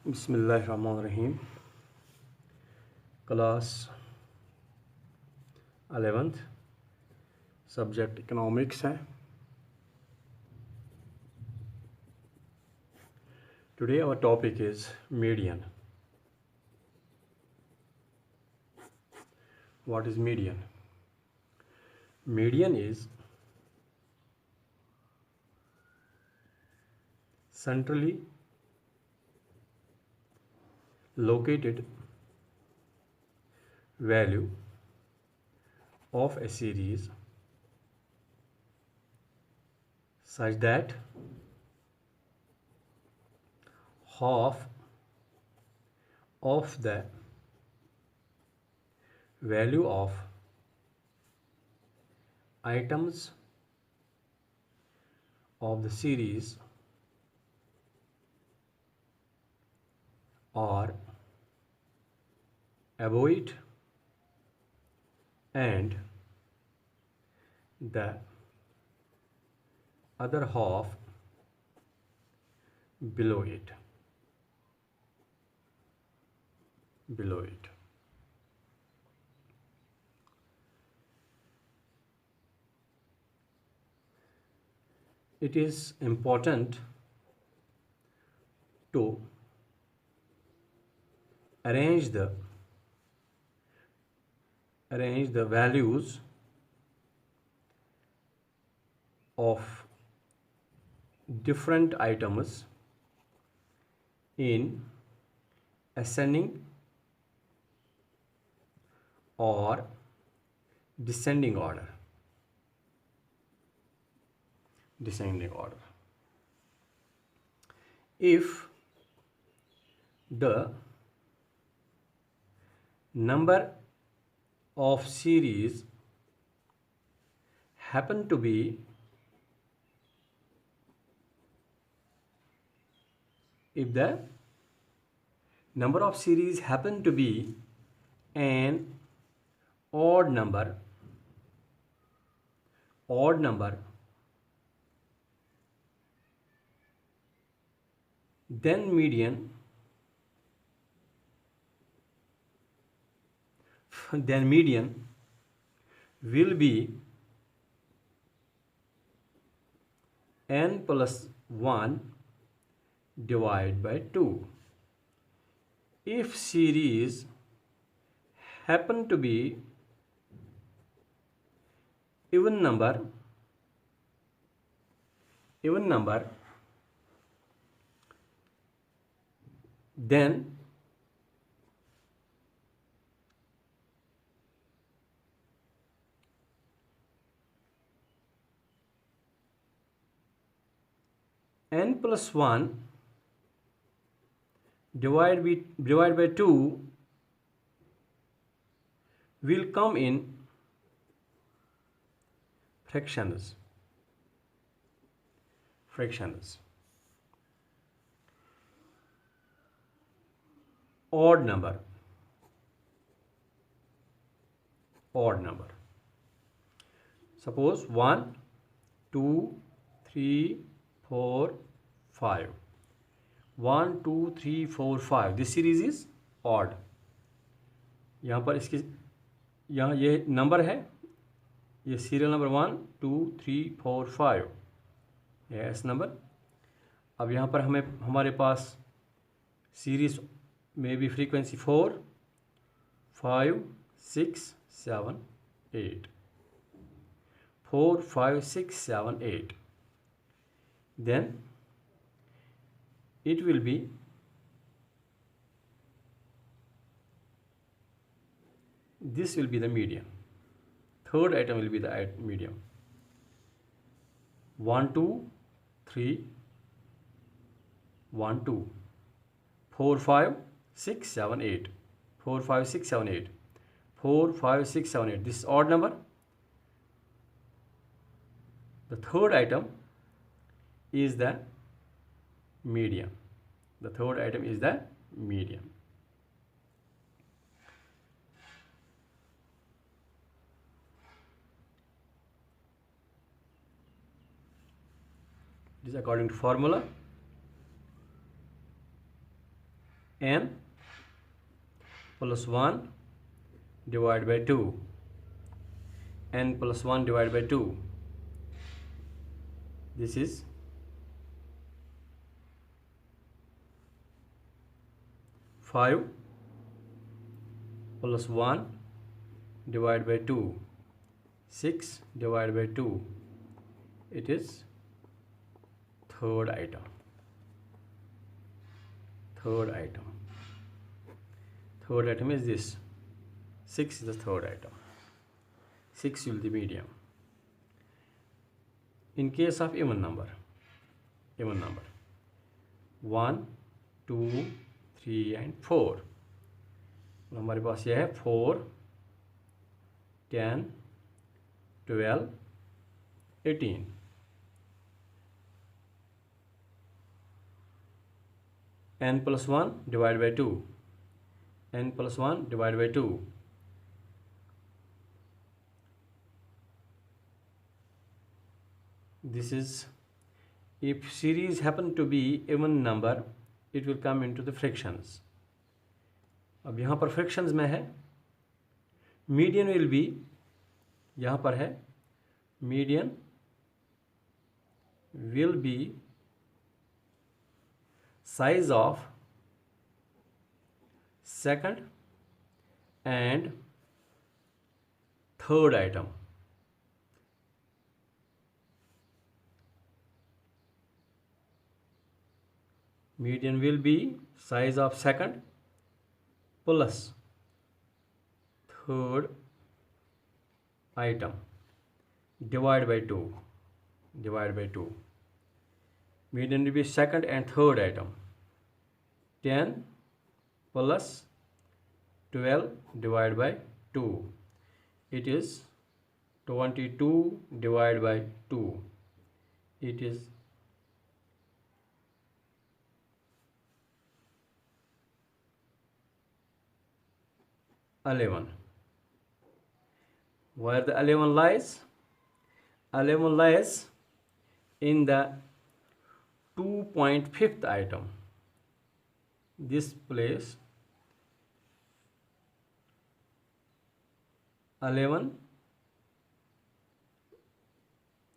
बिस्मिल्लाहिर्रहमानिर्रहीम। Class 11th, subject economics है। Today our topic is median. What is median? Median is centrally located value of a series such that half of the value of items of the series are above it and the other half below it. It is important to arrange the values of different items in ascending or descending order. If the number of series happen to be if the number of series happen to be an odd number then median will be n plus 1 divided by 2. If series happen to be even number then n plus 1 divided by 2 will come in fractions. Odd number. Suppose 1 2 3 4 5. 1 2 3 4 5. This series is odd. यहाँ पर इसकी यहाँ ये number है, ये serial number 1 2 3 4 5 ये S number. अब यहाँ पर हमारे पास सीरीज में भी frequency 4 5 6 7 8 4 5 6 7 8. Then it will be this will be the median. Third item will be the median. 1 2 3 1 2 4 5 6 7 8 4 5 6 7 8 4 5 6 7 8. This is odd number. The third item is the median. This is according to formula. n plus 1 divided by 2, n plus 1 divided by 2. This is 5 plus 1 divided by 2, 6 divided by 2. It is third item. Third item is this. 6 is the third item. 6 will be the median. In case of even number 1, 2, 3 and 4, हमारे पास यह है 4, 10, 12, 18. n plus 1 divided by 2, n plus 1 divided by 2. This is, if series happen to be even number, it will come into the fractions. अब यहाँ पर fractions में है, median will be, यहाँ पर है median will be size of second and third item. Median will be size of second plus third item divided by 2. Median will be second and third item. 10 plus 12 divided by 2. It is 22 divided by 2. It is 11. Where the 11 lies? 11 lies in the 2.5th item. This place 11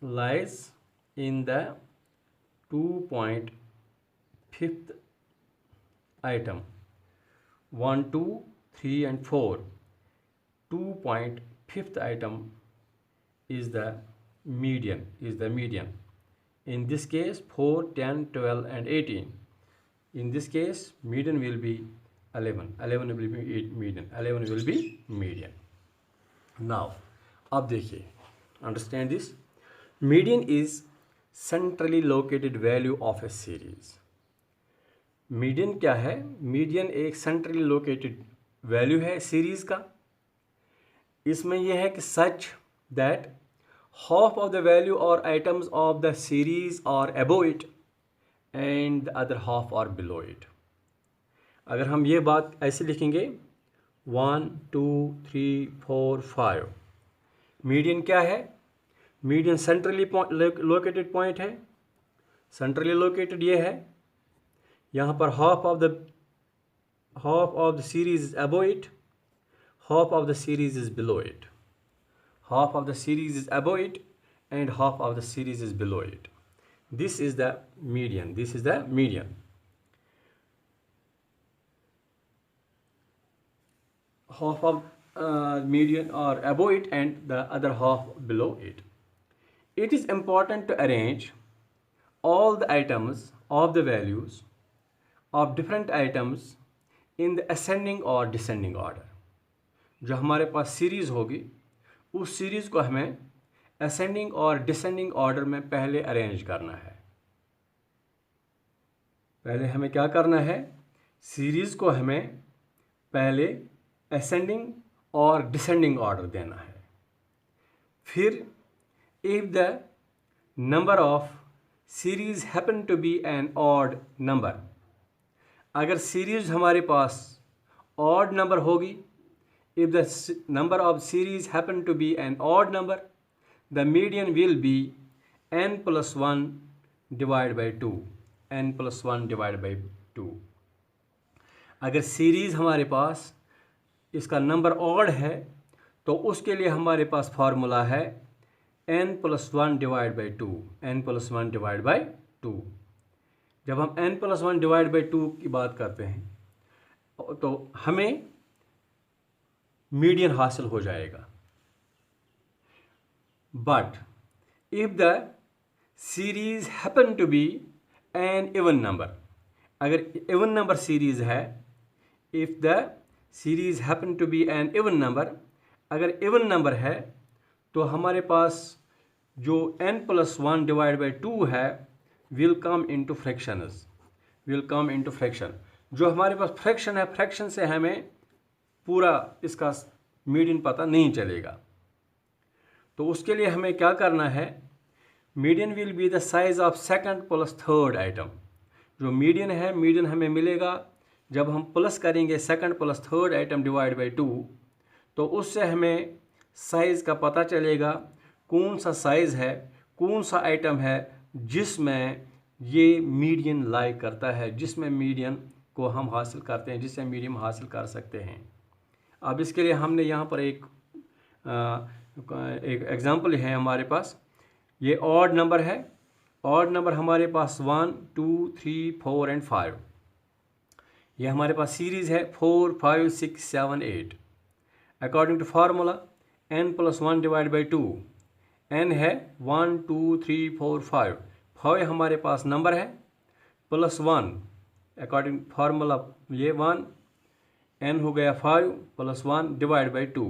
lies in the 2.5th item. 1, 2, 3 and 4. 2.5th item is the median. In this case 4, 10, 12 and 18. In this case median will be 11. 11 will be median. 11 will be median. Now अब देखिए, understand this. Median is centrally located value of a series. Median क्या है? Median एक centrally located value है series का. इसमें यह है कि such that half of the value or items of the series are above it and the other half are below it. अगर हम ये बात ऐसे लिखेंगे 1, 2, 3, 4, 5. मीडियन क्या है? मीडियन सेंट्रली लोकेटेड पॉइंट है. सेंट्रली लोकेटेड ये है. यहाँ पर half of the series is above it, half of the series is below it. Half of the series is above it and half of the series is below it. This is the median. Half of median are above it and the other half below it. It is important to arrange all the items of the values of different items in the ascending or descending order. जो हमारे पास series होगी उस series को हमें ascending और descending order में पहले arrange करना है. पहले हमें क्या करना है? सीरीज को हमें पहले असेंडिंग और डिसेंडिंग ऑर्डर देना है. फिर if the number of series happen to be an odd number, अगर सीरीज हमारे पास ऑड नंबर होगी, if the number of series happen to be an odd number, the median will be n plus 1 divided by 2. n plus 1 divided by 2. अगर series हमारे पास इसका number odd है तो उसके लिए हमारे पास फार्मूला है n+1 divide by 2, n+1 divide by 2। जब हम n+1 डिवाइड बाई 2 की बात करते हैं तो हमें मीडियन हासिल हो जाएगा। But if the series happen to be an even number, अगर इवन नंबर सीरीज है, if the series happen to be an even number, अगर इवन नंबर है तो हमारे पास जो n+1 डिवाइड बाई 2 है will come into fractions, will come into fraction. जो हमारे पास फ्रैक्शन है, फ्रैक्शन से हमें पूरा इसका मीडियन पता नहीं चलेगा। तो उसके लिए हमें क्या करना है, median will be the size of second plus third item. जो मीडियन है, मीडियन हमें मिलेगा जब हम प्लस करेंगे second plus third item divide by 2, तो उससे हमें साइज़ का पता चलेगा कौन सा साइज़ है, कौन सा आइटम है जिसमें ये मीडियन लाई करता है, जिसमें मीडियन को हम हासिल करते हैं, जिससे मीडियम हासिल कर सकते हैं। अब इसके लिए हमने यहाँ पर एक एग्जांपल है हमारे पास। ये ऑड नंबर है, ऑड नंबर हमारे पास 1, 2, 3, 4 एंड 5। ये हमारे पास सीरीज़ है 4, 5, 6, 7, 8। According to formula n+1 divide by 2, n है 1, 2, 3, 4, 5। 5 हमारे पास नंबर है, +1 अकॉर्डिंग फार्मूला ये 1, n हो गया 5 + 1 डिवाइड बाई 2।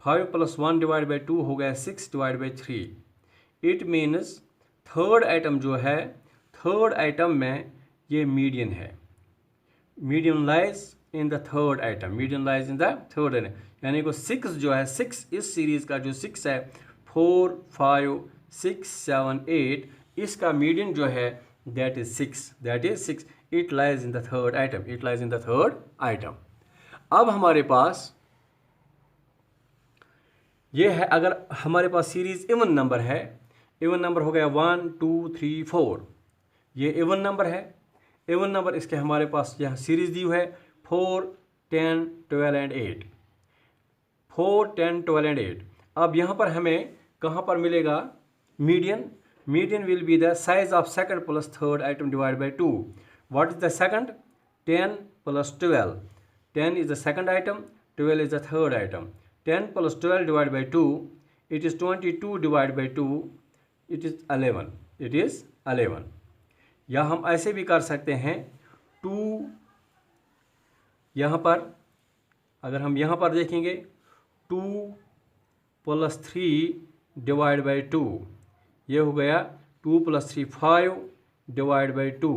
5 + 1 डिवाइड बाई 2 हो गया 6 divide by 3। It means third item जो है, थर्ड आइटम में ये मीडियन है। Median lies in the third item, median lies in the third item, यानी कि 6 जो है, 6 इस सीरीज़ का जो 6 है, 4, 5, 6, 7, 8, इसका मीडियन जो है that is 6, that is 6। It lies in the third item, it lies in the third item. अब हमारे पास ये है, अगर हमारे पास सीरीज इवन नंबर है, इवन नंबर हो गया 1, 2, 3, 4, ये इवन नंबर है। इवन नंबर इसके हमारे पास यहाँ सीरीज दी है 4, 10, 12 एंड 8, 4, 10, 12 एंड 8। अब यहाँ पर हमें कहाँ पर मिलेगा median? Median will be the size of second plus third item divide by 2। What is the second? 10 + 12। 10 is the second item, 12 is the third item. 10 + 12 divided by 2, it is 22 divided by 2, it is 11. It is 11. या हम ऐसे भी कर सकते हैं 2, यहाँ पर अगर हम यहाँ पर देखेंगे 2 + 3 डिवाइड बाई 2, ये हो गया 2 + 3 5 डिवाइड बाई 2।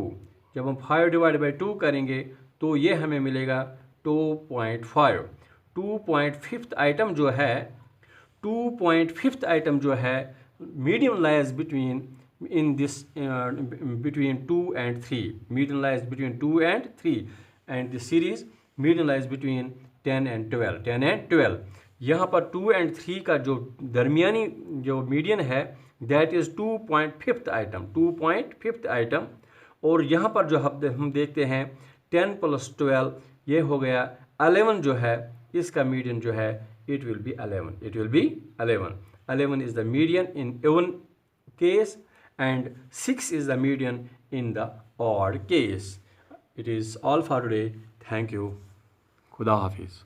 जब हम 5 डिवाइड बाई 2 करेंगे तो ये हमें मिलेगा 2.5। 2.5 आइटम जो है, 2.5 आइटम जो है medium lies between in this between 2 and 3, medium lies between 2 and 3 and this series medium lies between 10 and 12, 10 and 12। यहाँ पर 2 and 3 का जो दरमियानी जो मीडियन है दैट इज़ 2.5 आइटम, 2.5 आइटम। और यहाँ पर जो हम देखते हैं 10 + 12, ये हो गया 11 जो है, इसका मीडियन जो है it will be 11, it will be 11। 11 is the median in even case and 6 is the median in the odd case. It is all for today. Thank you. Khuda Hafiz.